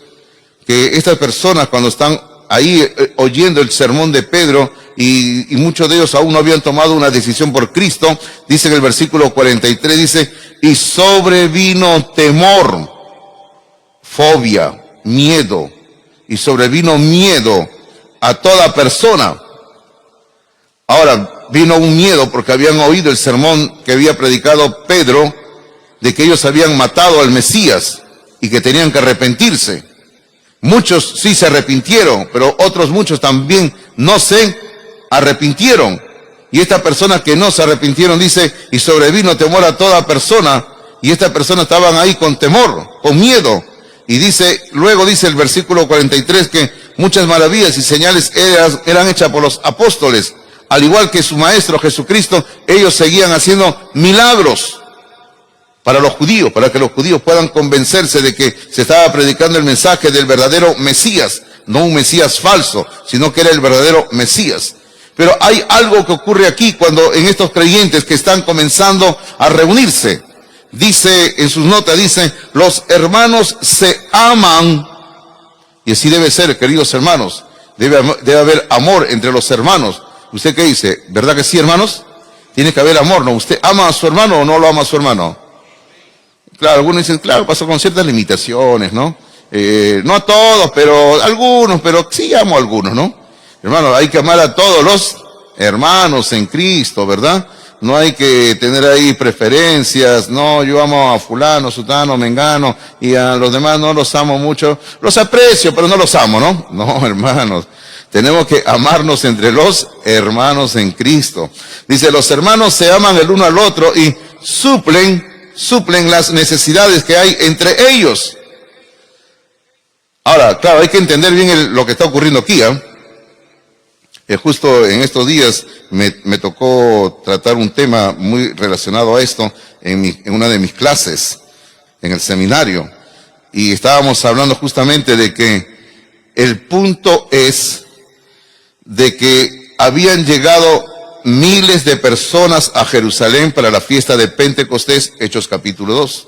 que estas personas cuando están ahí oyendo el sermón de Pedro y muchos de ellos aún no habían tomado una decisión por Cristo, dice en el versículo 43, dice, y sobrevino temor, fobia, miedo, y sobrevino miedo a toda persona. Ahora, vino un miedo porque habían oído el sermón que había predicado Pedro de que ellos habían matado al Mesías y que tenían que arrepentirse. Muchos sí se arrepintieron, pero otros muchos también no se arrepintieron. Y esta persona que no se arrepintieron dice, y sobrevino temor a toda persona, y estas personas estaban ahí con temor, con miedo. Y dice, luego dice el versículo 43 que muchas maravillas y señales eran hechas por los apóstoles. Al igual que su maestro Jesucristo, ellos seguían haciendo milagros para los judíos, para que los judíos puedan convencerse de que se estaba predicando el mensaje del verdadero Mesías, no un Mesías falso, sino que era el verdadero Mesías. Pero hay algo que ocurre aquí cuando en estos creyentes que están comenzando a reunirse. Dice en sus notas, dice, los hermanos se aman, y así debe ser, queridos hermanos, debe haber amor entre los hermanos. ¿Usted qué dice? ¿Verdad que sí, hermanos? Tiene que haber amor, ¿no? ¿Usted ama a su hermano o no lo ama a su hermano? Claro, algunos dicen, claro, pasó con ciertas limitaciones, ¿no? No a todos, pero algunos, pero sí amo a algunos, ¿no? Hermano, hay que amar a todos los hermanos en Cristo, ¿verdad? No hay que tener ahí preferencias, no, yo amo a fulano, sutano, mengano, y a los demás no los amo mucho. Los aprecio, pero no los amo, ¿no? No, hermanos. Tenemos que amarnos entre los hermanos en Cristo. Dice, los hermanos se aman el uno al otro y suplen las necesidades que hay entre ellos. Ahora, claro, hay que entender bien lo que está ocurriendo aquí, ¿eh? Justo en estos días me tocó tratar un tema muy relacionado a esto en una de mis clases, en el seminario. Y estábamos hablando justamente de que el punto es de que habían llegado miles de personas a Jerusalén para la fiesta de Pentecostés, Hechos capítulo 2.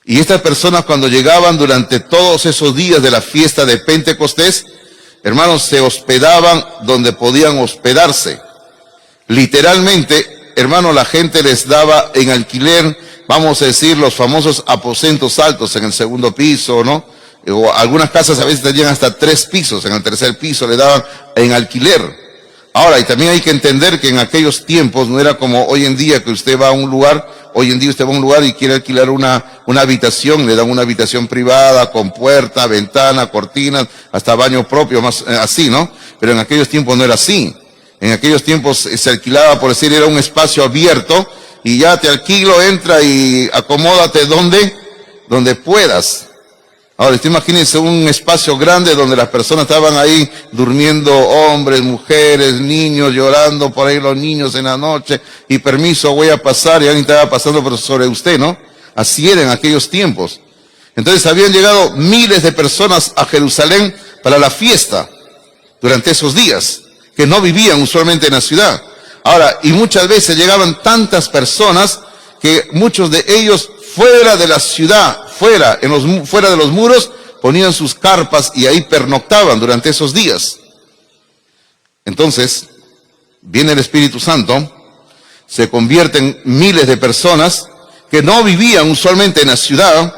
Y estas personas cuando llegaban durante todos esos días de la fiesta de Pentecostés, hermanos, se hospedaban donde podían hospedarse. Literalmente, hermanos, la gente les daba en alquiler, vamos a decir, los famosos aposentos altos en el segundo piso, ¿no? O algunas casas a veces tenían hasta 3 pisos, en el tercer piso le daban en alquiler. Ahora, y también hay que entender que en aquellos tiempos no era como hoy en día que usted va a un lugar, hoy en día usted va a un lugar y quiere alquilar una habitación, le dan una habitación privada, con puerta, ventana, cortinas, hasta baño propio, más así, ¿no? Pero en aquellos tiempos no era así. En aquellos tiempos se alquilaba, por decir, era un espacio abierto, y ya te alquilo, entra y acomódate donde puedas. Ahora, usted imagínense un espacio grande donde las personas estaban ahí durmiendo, hombres, mujeres, niños, llorando por ahí los niños en la noche, y permiso, voy a pasar, y alguien estaba pasando sobre usted, ¿no? Así era en aquellos tiempos. Entonces habían llegado miles de personas a Jerusalén para la fiesta durante esos días, que no vivían usualmente en la ciudad. Ahora, y muchas veces llegaban tantas personas que muchos de ellos fuera de la ciudad, fuera de los muros, ponían sus carpas y ahí pernoctaban durante esos días. Entonces, viene el Espíritu Santo, se convierten miles de personas que no vivían usualmente en la ciudad,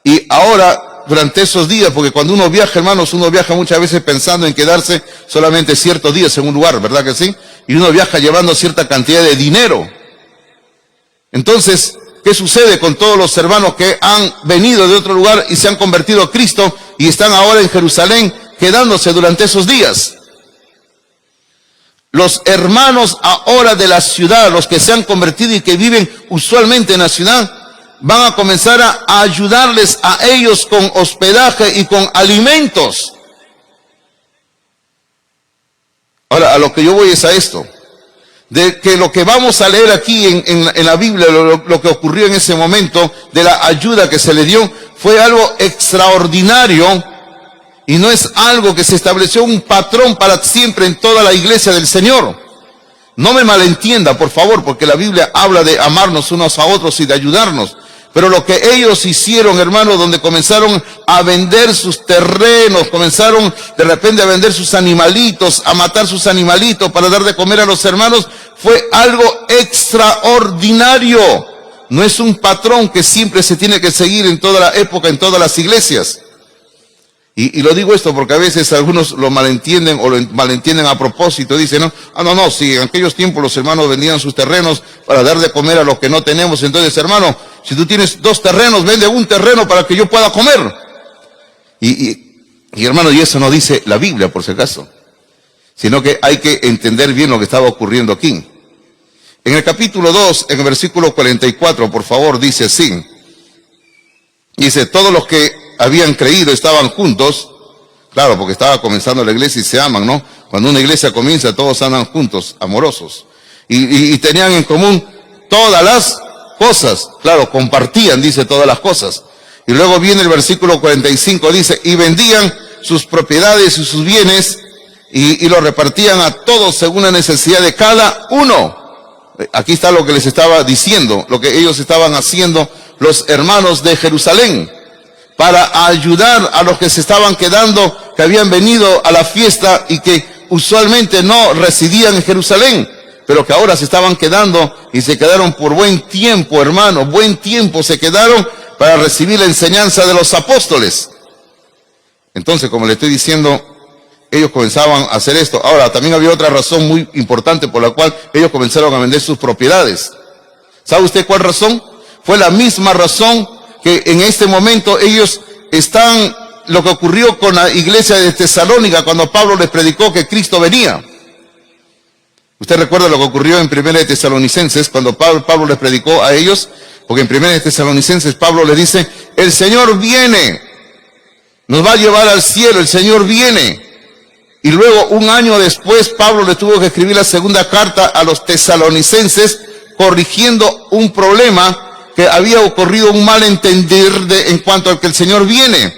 y ahora, durante esos días, porque cuando uno viaja, hermanos, uno viaja muchas veces pensando en quedarse solamente ciertos días en un lugar, ¿verdad que sí? Y uno viaja llevando cierta cantidad de dinero. Entonces, ¿qué sucede con todos los hermanos que han venido de otro lugar y se han convertido a Cristo y están ahora en Jerusalén quedándose durante esos días? Los hermanos ahora de la ciudad, los que se han convertido y que viven usualmente en la ciudad, van a comenzar a ayudarles a ellos con hospedaje y con alimentos. Ahora, a lo que yo voy es a esto, de que lo que vamos a leer aquí en la Biblia, lo que ocurrió en ese momento, de la ayuda que se le dio, fue algo extraordinario Y no es algo que se estableció un patrón para siempre en toda la iglesia del Señor. No me malentienda, por favor, porque la Biblia habla de amarnos unos a otros y de ayudarnos. Pero lo que ellos hicieron, hermanos, donde comenzaron a vender sus terrenos, comenzaron de repente a vender sus animalitos, a matar sus animalitos para dar de comer a los hermanos, fue algo extraordinario. No es un patrón que siempre se tiene que seguir en toda la época, en todas las iglesias. Y lo digo esto porque a veces algunos lo malentienden o lo malentienden a propósito. Dicen, no, si en aquellos tiempos los hermanos vendían sus terrenos para dar de comer a los que no tenemos. Entonces, hermano, si tú tienes 2 terrenos, vende un terreno para que yo pueda comer. Y hermano, y eso no dice la Biblia, por si acaso. Sino que hay que entender bien lo que estaba ocurriendo aquí. En el capítulo 2, en el versículo 44, por favor, dice así. Dice, todos los que habían creído estaban juntos. Claro, porque estaba comenzando la iglesia y se aman, ¿no? Cuando una iglesia comienza, todos andan juntos, amorosos. Y tenían en común todas las cosas. Claro, compartían, dice, todas las cosas. Y luego viene el versículo 45, dice, y vendían sus propiedades y sus bienes y lo repartían a todos según la necesidad de cada uno. Aquí está lo que les estaba diciendo, lo que ellos estaban haciendo los hermanos de Jerusalén, para ayudar a los que se estaban quedando, que habían venido a la fiesta y que usualmente no residían en Jerusalén, pero que ahora se estaban quedando y se quedaron por buen tiempo, hermano, buen tiempo se quedaron para recibir la enseñanza de los apóstoles. Entonces, como le estoy diciendo, ellos comenzaban a hacer esto. Ahora, también había otra razón muy importante por la cual ellos comenzaron a vender sus propiedades. ¿Sabe usted cuál razón? Fue la misma razón que en este momento ellos están, lo que ocurrió con la iglesia de Tesalónica cuando Pablo les predicó que Cristo venía. Usted recuerda lo que ocurrió en 1 de Tesalonicenses cuando Pablo les predicó a ellos, porque en 1 de Tesalonicenses Pablo les dice, el Señor viene, nos va a llevar al cielo, el Señor viene. Y luego un año después Pablo le tuvo que escribir la segunda carta a los tesalonicenses corrigiendo un problema que había ocurrido, un malentender en cuanto al que el Señor viene.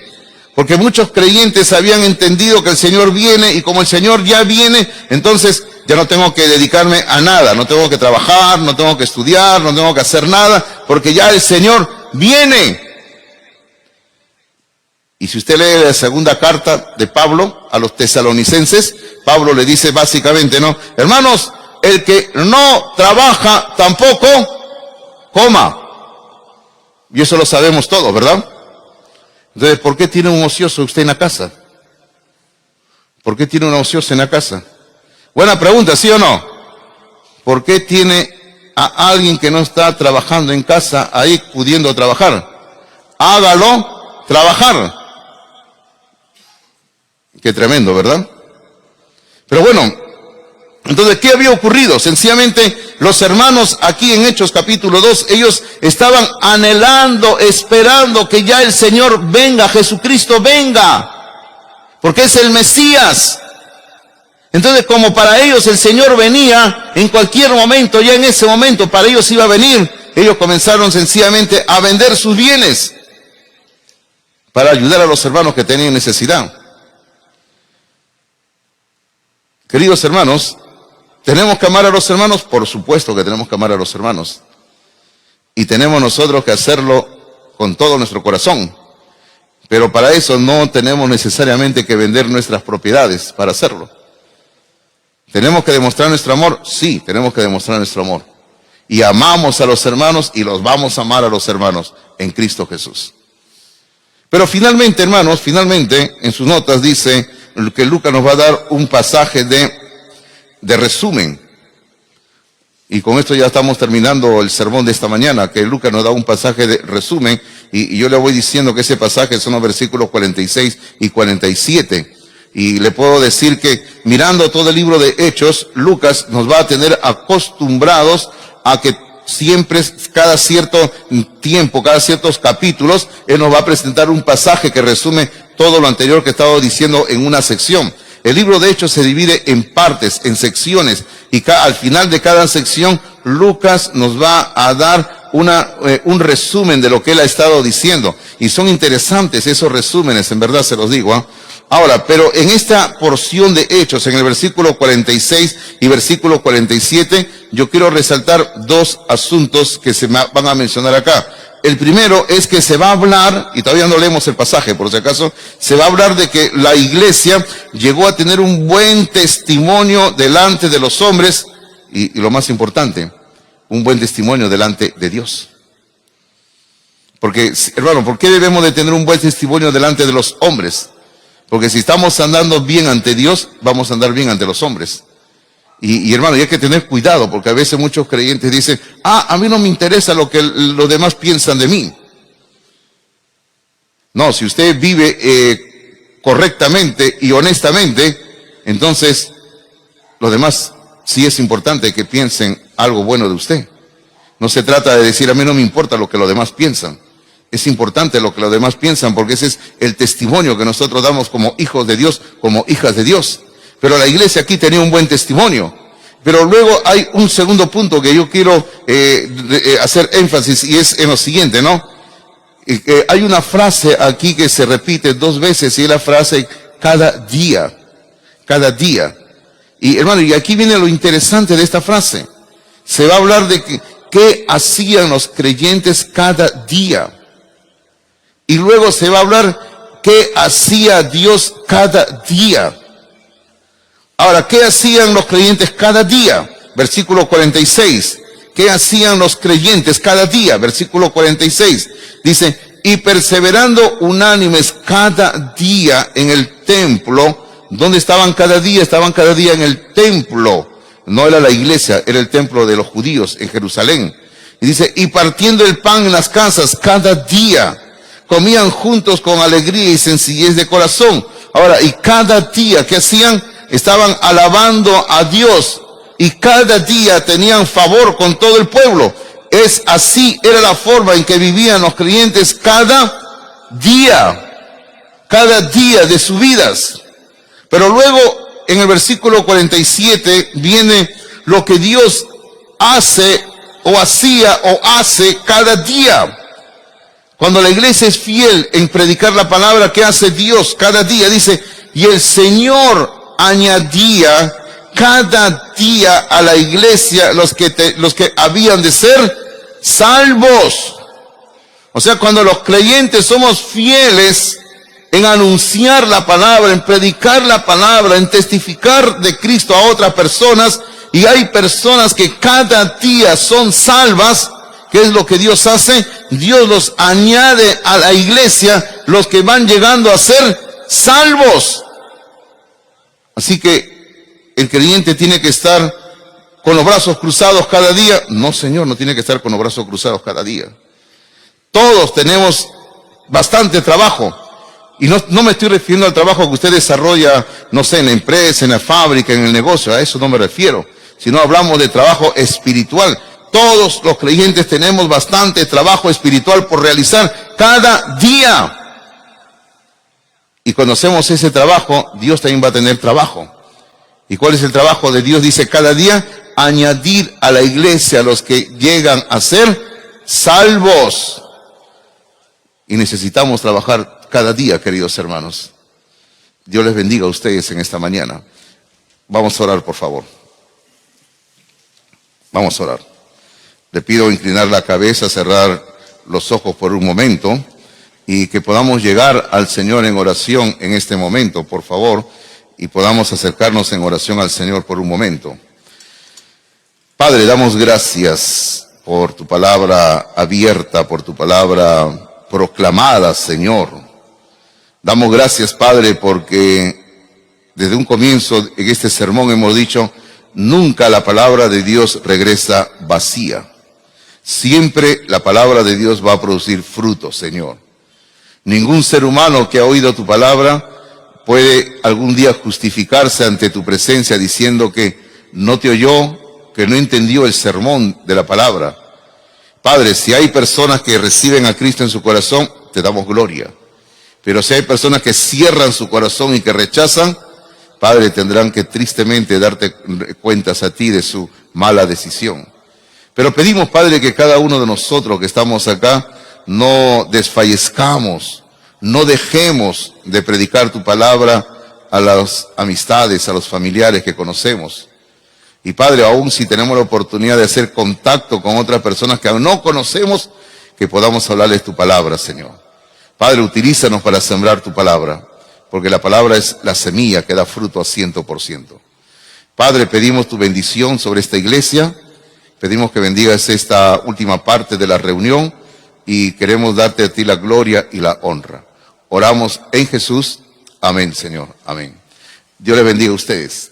Porque muchos creyentes habían entendido que el Señor viene y como el Señor ya viene, entonces ya no tengo que dedicarme a nada, no tengo que trabajar, no tengo que estudiar, no tengo que hacer nada, porque ya el Señor viene. Y si usted lee la segunda carta de Pablo a los tesalonicenses, Pablo le dice básicamente, ¿no? Hermanos, el que no trabaja tampoco coma. Y eso lo sabemos todos, ¿verdad? Entonces, ¿por qué tiene un ocioso usted en la casa? ¿Por qué tiene un ocioso en la casa? Buena pregunta, ¿sí o no? ¿Por qué tiene a alguien que no está trabajando en casa ahí pudiendo trabajar? Hágalo trabajar. Qué tremendo, ¿verdad? Pero bueno, entonces, ¿qué había ocurrido? Sencillamente, los hermanos aquí en Hechos capítulo 2, ellos estaban anhelando, esperando que ya el Señor venga, Jesucristo venga, porque es el Mesías. Entonces, como para ellos el Señor venía en cualquier momento, ya en ese momento para ellos iba a venir, ellos comenzaron sencillamente a vender sus bienes para ayudar a los hermanos que tenían necesidad. Queridos hermanos, ¿tenemos que amar a los hermanos? Por supuesto que tenemos que amar a los hermanos. Y tenemos nosotros que hacerlo con todo nuestro corazón. Pero para eso no tenemos necesariamente que vender nuestras propiedades para hacerlo. ¿Tenemos que demostrar nuestro amor? Sí, tenemos que demostrar nuestro amor. Y amamos a los hermanos y los vamos a amar a los hermanos en Cristo Jesús. Pero finalmente, hermanos, en sus notas dice que Lucas nos va a dar un pasaje de resumen. Y con esto ya estamos terminando el sermón de esta mañana, que Lucas nos da un pasaje de resumen, y yo le voy diciendo que ese pasaje son los versículos 46 y 47. Y le puedo decir que mirando todo el libro de Hechos, Lucas nos va a tener acostumbrados a que siempre, cada cierto tiempo, cada ciertos capítulos, él nos va a presentar un pasaje que resume todo lo anterior que he estado diciendo en una sección. El libro de Hechos se divide en partes, en secciones, y al final de cada sección, Lucas nos va a dar un resumen de lo que él ha estado diciendo. Y son interesantes esos resúmenes, en verdad se los digo, Ahora, pero en esta porción de Hechos, en el versículo 46 y versículo 47, yo quiero resaltar dos asuntos que se van a mencionar acá. El primero es que se va a hablar, y todavía no leemos el pasaje por si acaso, se va a hablar de que la iglesia llegó a tener un buen testimonio delante de los hombres, y lo más importante, un buen testimonio delante de Dios. Porque, hermano, ¿por qué debemos de tener un buen testimonio delante de los hombres? Porque si estamos andando bien ante Dios, vamos a andar bien ante los hombres. Y hermano, y hay que tener cuidado, porque a veces muchos creyentes dicen, a mí no me interesa lo que los demás piensan de mí. No, si usted vive correctamente y honestamente, entonces los demás sí es importante que piensen algo bueno de usted. No se trata de decir, a mí no me importa lo que los demás piensan. Es importante lo que los demás piensan, porque ese es el testimonio que nosotros damos como hijos de Dios, como hijas de Dios. Pero la iglesia aquí tenía un buen testimonio. Pero luego hay un segundo punto que yo quiero hacer énfasis, y es en lo siguiente, ¿no? Hay una frase aquí que se repite dos veces, y es la frase cada día. Cada día. Y hermano, y aquí viene lo interesante de esta frase. Se va a hablar de qué hacían los creyentes cada día. Y luego se va a hablar qué hacía Dios cada día. Ahora, ¿qué hacían los creyentes cada día? Versículo 46. ¿Qué hacían los creyentes cada día? Versículo 46. Dice, y perseverando unánimes cada día en el templo. ¿Dónde estaban cada día? Estaban cada día en el templo. No era la iglesia, era el templo de los judíos en Jerusalén. Y dice, y partiendo el pan en las casas cada día, comían juntos con alegría y sencillez de corazón. Ahora, y cada día, ¿qué hacían? Estaban alabando a Dios, y cada día tenían favor con todo el pueblo. Es así, era la forma en que vivían los creyentes cada día de sus vidas. Pero luego, en el versículo 47, viene lo que Dios hace, o hacía, o hace cada día. Cuando la iglesia es fiel en predicar la palabra, ¿qué hace Dios cada día? Dice, y el Señor añadía cada día a la iglesia los que habían de ser salvos. O sea, cuando los creyentes somos fieles en anunciar la palabra, en predicar la palabra, en testificar de Cristo a otras personas, y hay personas que cada día son salvas, ¿qué es lo que Dios hace? Dios los añade a la iglesia, los que van llegando a ser salvos. Así que el creyente tiene que estar con los brazos cruzados cada día. No, Señor, no tiene que estar con los brazos cruzados cada día. Todos tenemos bastante trabajo. Y no me estoy refiriendo al trabajo que usted desarrolla, no sé, en la empresa, en la fábrica, en el negocio. A eso no me refiero. Sino hablamos de trabajo espiritual. Todos los creyentes tenemos bastante trabajo espiritual por realizar cada día. Y cuando hacemos ese trabajo, Dios también va a tener trabajo. ¿Y cuál es el trabajo de Dios? Dice cada día, añadir a la iglesia a los que llegan a ser salvos. Y necesitamos trabajar cada día, queridos hermanos. Dios les bendiga a ustedes en esta mañana. Vamos a orar, por favor. Vamos a orar. Le pido inclinar la cabeza, cerrar los ojos por un momento, y que podamos llegar al Señor en oración en este momento, por favor, y podamos acercarnos en oración al Señor por un momento. Padre, damos gracias por tu palabra abierta, por tu palabra proclamada, Señor. Damos gracias, Padre, porque desde un comienzo en este sermón hemos dicho, nunca la palabra de Dios regresa vacía. Siempre la palabra de Dios va a producir fruto, Señor. Ningún ser humano que ha oído tu palabra puede algún día justificarse ante tu presencia diciendo que no te oyó, que no entendió el sermón de la palabra. Padre, si hay personas que reciben a Cristo en su corazón, te damos gloria. Pero si hay personas que cierran su corazón y que rechazan, Padre, tendrán que tristemente darte cuentas a ti de su mala decisión. Pero pedimos, Padre, que cada uno de nosotros que estamos acá no desfallezcamos, No dejemos de predicar tu palabra a las amistades, a los familiares que conocemos. Y Padre, aún si tenemos la oportunidad de hacer contacto con otras personas que aún no conocemos, que podamos hablarles tu palabra, Señor. Padre, utilízanos para sembrar tu palabra, porque la palabra es la semilla que da fruto a 100%. Padre, pedimos tu bendición sobre esta iglesia, pedimos que bendigas esta última parte de la reunión y queremos darte a ti la gloria y la honra. Oramos en Jesús. Amén, Señor. Amén. Dios les bendiga a ustedes.